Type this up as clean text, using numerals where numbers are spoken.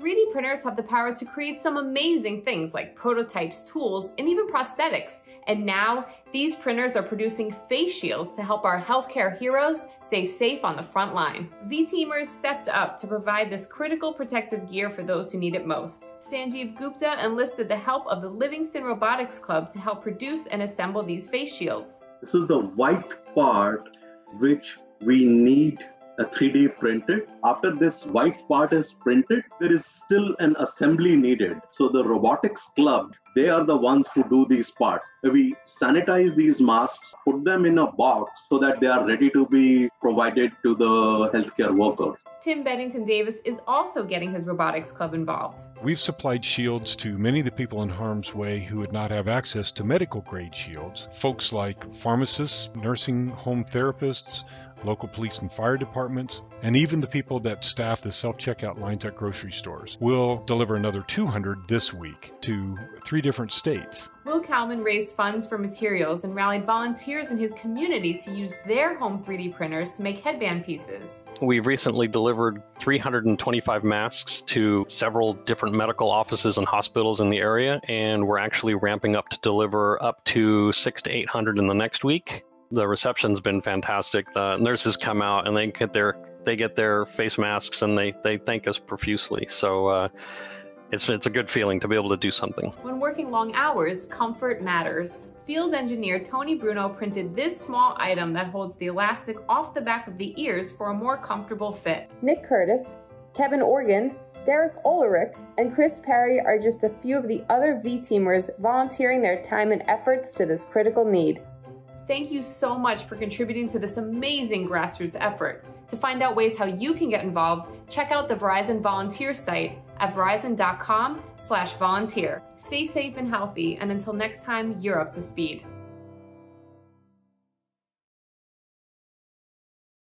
3D printers have the power to create some amazing things like prototypes, tools, and even prosthetics. And now, these printers are producing face shields to help our healthcare heroes stay safe on the front line. V-Teamers stepped up to provide this critical protective gear for those who need it most. Sanjeev Gupta enlisted the help of the Livingston Robotics Club to help produce and assemble these face shields. This is the white part which we need 3D printed. After this white part is printed, there is still an assembly needed. So the robotics club, they are the ones who do these parts. We sanitize these masks, put them in a box so that they are ready to be provided to the healthcare workers. Tim Bennington Davis is also getting his robotics club involved. We've supplied shields to many of the people in harm's way who would not have access to medical grade shields. Folks like pharmacists, nursing home therapists, local police and fire departments, and even the people that staff the self-checkout lines at grocery stores. We'll deliver another 200 this week to 3 different states. Will Kalman raised funds for materials and rallied volunteers in his community to use their home 3D printers to make headband pieces. We've recently delivered 325 masks to several different medical offices and hospitals in the area, and we're actually ramping up to deliver up to 600 to 800 in the next week. The reception's been fantastic. The nurses come out and they get their face masks and they thank us profusely. So it's a good feeling to be able to do something. When working long hours, comfort matters. Field engineer Tony Bruno printed this small item that holds the elastic off the back of the ears for a more comfortable fit. Nick Curtis, Kevin Organ, Derek Ulrich, and Chris Perry are just a few of the other V-Teamers volunteering their time and efforts to this critical need. Thank you so much for contributing to this amazing grassroots effort. To find out ways how you can get involved, check out the Verizon volunteer site at verizon.com/volunteer. Stay safe and healthy, and until next time, you're up to speed.